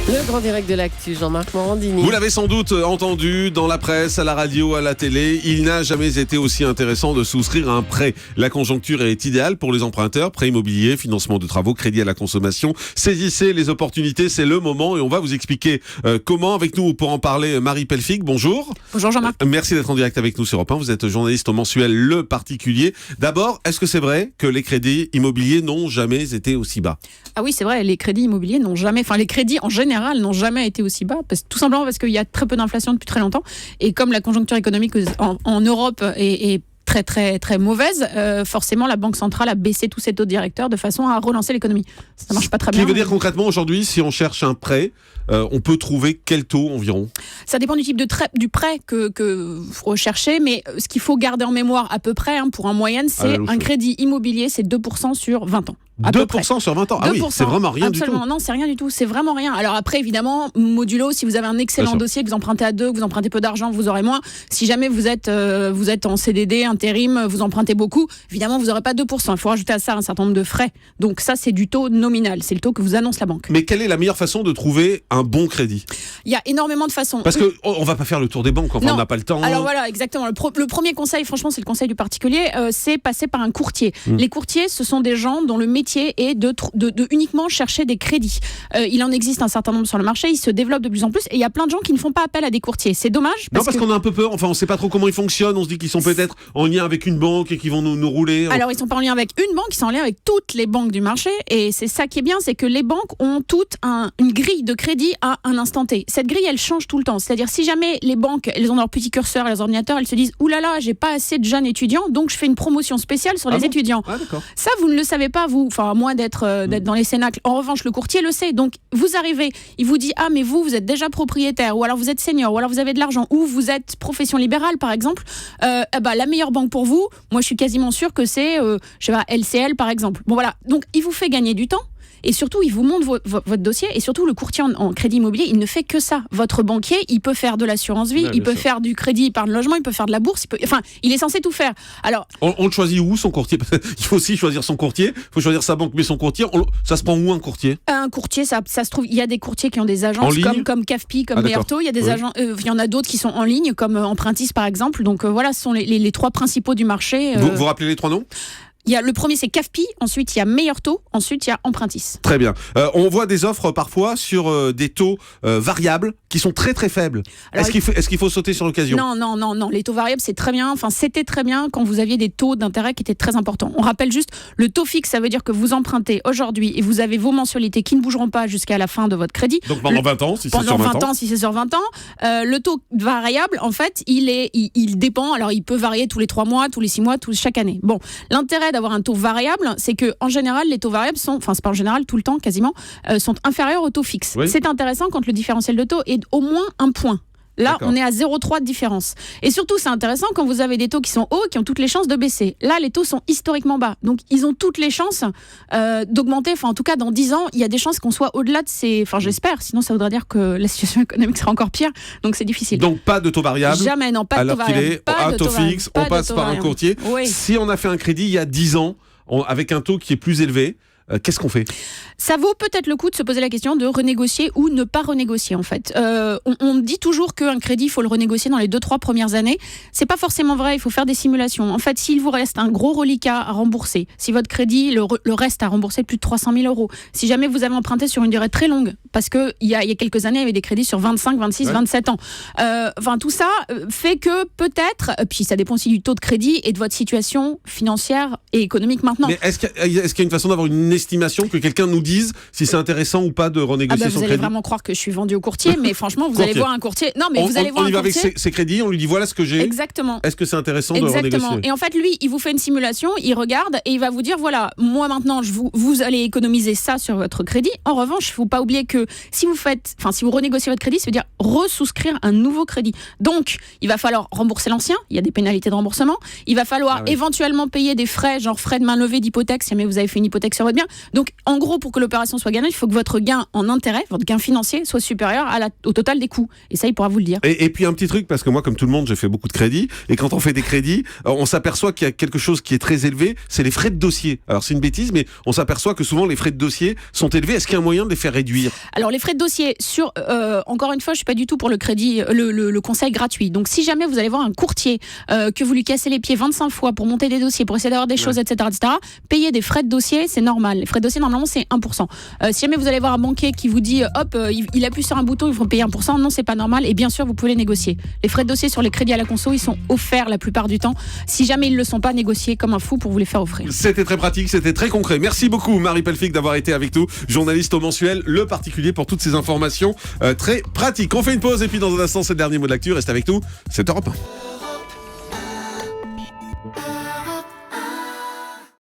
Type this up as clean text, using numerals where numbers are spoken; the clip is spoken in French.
Le grand direct de l'actu, Jean-Marc Morandini. Vous l'avez sans doute entendu dans la presse, à la radio, à la télé, il n'a jamais été aussi intéressant de souscrire un prêt. La conjoncture est idéale pour les emprunteurs, prêt immobilier, financement de travaux, crédit à la consommation. Saisissez les opportunités, c'est le moment et on va vous expliquer comment. Avec nous pour en parler, Marie Pelfig, bonjour. Bonjour Jean-Marc. Merci d'être en direct avec nous sur Europe 1. Vous êtes journaliste au mensuel Le Particulier. D'abord, est-ce que c'est vrai que les crédits immobiliers n'ont jamais été aussi bas ? Ah oui, c'est vrai, les crédits immobiliers n'ont jamais, les crédits en général n'ont jamais été aussi bas, tout simplement parce qu'il y a très peu d'inflation depuis très longtemps, et comme la conjoncture économique en Europe est très très très mauvaise, forcément la Banque centrale a baissé tous ses taux directeurs de façon à relancer l'économie. Ça marche pas très bien. Ce qui veut dire concrètement aujourd'hui, si on cherche un prêt, on peut trouver quel taux environ ? Ça dépend du type du prêt que vous recherchez, mais ce qu'il faut garder en mémoire à peu près, pour un moyenne, c'est un crédit immobilier, c'est 2% sur 20 ans. 2% sur 20 ans. Ah oui, c'est vraiment rien du tout. Absolument, non, c'est rien du tout, c'est vraiment rien. Alors après, évidemment, modulo, si vous avez un excellent dossier, que vous empruntez à 2, que vous empruntez peu d'argent, vous aurez moins. Si jamais vous êtes en CDD, intérim, vous empruntez beaucoup, évidemment, vous n'aurez pas 2%. Il faut rajouter à ça un certain nombre de frais. Donc ça, c'est du taux nominal, c'est le taux que vous annonce la banque. Mais quelle est la meilleure façon de trouver un bon crédit ? Il y a énormément de façons. Parce qu'on ne va pas faire le tour des banques, on n'a pas le temps. Alors voilà, exactement. Le premier conseil, franchement, c'est le conseil du particulier, c'est passer par un courtier. Les courtiers, ce sont des gens dont le métier est de uniquement chercher des crédits. Il en existe un certain nombre sur le marché, ils se développent de plus en plus, et il y a plein de gens qui ne font pas appel à des courtiers. C'est dommage. Parce qu'on a un peu peur, on ne sait pas trop comment ils fonctionnent, on se dit qu'ils sont peut-être en lien avec une banque et qu'ils vont nous rouler. Alors ils ne sont pas en lien avec une banque, ils sont en lien avec toutes les banques du marché, et c'est ça qui est bien, c'est que les banques ont toutes une grille de crédit à un instant T. Cette grille, elle change tout le temps. C'est-à-dire, si jamais les banques, elles ont leur petit curseur et leurs ordinateurs, elles se disent « Ouh là là, j'ai pas assez de jeunes étudiants, donc je fais une promotion spéciale sur les étudiants. » Ça, vous ne le savez pas, vous, à moins d'être dans les cénacles. En revanche, le courtier le sait. Donc, vous arrivez, il vous dit « Ah, mais vous êtes déjà propriétaire, ou alors vous êtes senior, ou alors vous avez de l'argent, ou vous êtes profession libérale, par exemple. La meilleure banque pour vous, moi, je suis quasiment sûre que c'est, LCL, par exemple. » Bon, voilà. Donc, il vous fait gagner du temps. Et surtout, il vous montre votre dossier. Et surtout, le courtier en crédit immobilier, il ne fait que ça. Votre banquier, il peut faire de l'assurance vie, il peut faire du crédit épargne logement, il peut faire de la bourse. Il est censé tout faire. Alors, on le choisit où, son courtier ? Il faut aussi choisir son courtier. Il faut choisir sa banque, mais son courtier. Ça se prend où, un courtier ? Un courtier, ça se trouve. Il y a des courtiers qui ont des agences comme CAFPI, comme Meilleur-Taux. Il y a des agents. Il y en a d'autres qui sont en ligne, comme Empruntis, par exemple. Donc voilà, ce sont les trois principaux du marché. Vous rappelez les trois noms ? Le premier, c'est CAFPI, ensuite il y a Meilleur-Taux, ensuite il y a Empruntis. Très bien. On voit des offres parfois sur des taux variables qui sont très très faibles. Alors, est-ce qu'il faut sauter sur l'occasion ? Non. Les taux variables, c'est très bien. C'était très bien quand vous aviez des taux d'intérêt qui étaient très importants. On rappelle juste, le taux fixe, ça veut dire que vous empruntez aujourd'hui et vous avez vos mensualités qui ne bougeront pas jusqu'à la fin de votre crédit. Donc pendant 20 ans, si c'est sur 20 ans. Si c'est sur 20 ans. Le taux variable, en fait, il dépend. Alors, il peut varier tous les 3 mois, tous les 6 mois, chaque année. Bon, l'intérêt d'avoir un taux variable, c'est que en général, les taux variables sont, c'est pas en général, tout le temps quasiment, sont inférieurs au taux fixe. Oui. C'est intéressant quand le différentiel de taux est au moins un point. Là, on est à 0,3 de différence. Et surtout, c'est intéressant quand vous avez des taux qui sont hauts, qui ont toutes les chances de baisser. Là, les taux sont historiquement bas. Donc, ils ont toutes les chances d'augmenter. En tout cas, dans 10 ans, il y a des chances qu'on soit au-delà de ces... j'espère. Sinon, ça voudrait dire que la situation économique sera encore pire. Donc, c'est difficile. Donc, pas de taux variable. Jamais, non, pas de taux variable. Alors qu'il est à taux fixe, on passe par un courtier. Oui. Si on a fait un crédit il y a 10 ans, avec un taux qui est plus élevé, qu'est-ce qu'on fait ? Ça vaut peut-être le coup de se poser la question de renégocier ou ne pas renégocier, en fait. On dit toujours qu'un crédit, il faut le renégocier dans les 2-3 premières années. C'est pas forcément vrai, il faut faire des simulations. En fait, s'il vous reste un gros reliquat à rembourser, si votre crédit, le reste à rembourser plus de 300 000 €, si jamais vous avez emprunté sur une durée très longue, parce qu'il y a quelques années, il y avait des crédits sur 25, 26, 27 ans. Tout ça fait que peut-être, puis ça dépend aussi du taux de crédit et de votre situation financière et économique maintenant. Mais est-ce qu'il y a une façon d'avoir une estimation, que quelqu'un nous dise si c'est intéressant ou pas de renégocier son crédit ? Vous allez vraiment croire que je suis vendu au courtier, mais franchement, vous allez voir un courtier. Non, mais vous allez voir un courtier. On y va avec ses crédits, on lui dit voilà ce que j'ai. Exactement. Est-ce que c'est intéressant de renégocier ? Et en fait, lui, il vous fait une simulation, il regarde et il va vous dire voilà, moi maintenant, vous allez économiser ça sur votre crédit. En revanche, il ne faut pas oublier que si vous renégociez votre crédit, ça veut dire resouscrire un nouveau crédit. Donc, il va falloir rembourser l'ancien. Il y a des pénalités de remboursement. Il va falloir éventuellement payer des frais, genre frais de main levée d'hypothèque, si jamais vous avez fait une hypothèque sur votre bien. Donc, en gros, pour que l'opération soit gagnante, il faut que votre gain en intérêt, votre gain financier, soit supérieur au total des coûts. Et ça, il pourra vous le dire. Et puis un petit truc, parce que moi, comme tout le monde, j'ai fait beaucoup de crédits. Et quand on fait des crédits, on s'aperçoit qu'il y a quelque chose qui est très élevé, c'est les frais de dossier. Alors c'est une bêtise, mais on s'aperçoit que souvent les frais de dossier sont élevés. Est-ce qu'il y a un moyen de les faire réduire ? Alors, les frais de dossier, encore une fois, je suis pas du tout pour le crédit, le conseil gratuit. Donc, si jamais vous allez voir un courtier, que vous lui cassez les pieds 25 fois pour monter des dossiers, pour essayer d'avoir des choses, etc., payer des frais de dossier, c'est normal. Les frais de dossier, normalement, c'est 1%. Si jamais vous allez voir un banquier qui vous dit, il appuie sur un bouton, il faut payer 1%, non, c'est pas normal. Et bien sûr, vous pouvez les négocier. Les frais de dossier sur les crédits à la conso, ils sont offerts la plupart du temps. Si jamais ils le sont pas, négociez comme un fou pour vous les faire offrir. C'était très pratique, c'était très concret. Merci beaucoup, Marie Pelfic, d'avoir été avec nous, journaliste au Mensuel Le Particulier, pour toutes ces informations très pratiques. On fait une pause et puis dans un instant, c'est le dernier mot de l'actu. Reste avec nous, c'est Europe 1.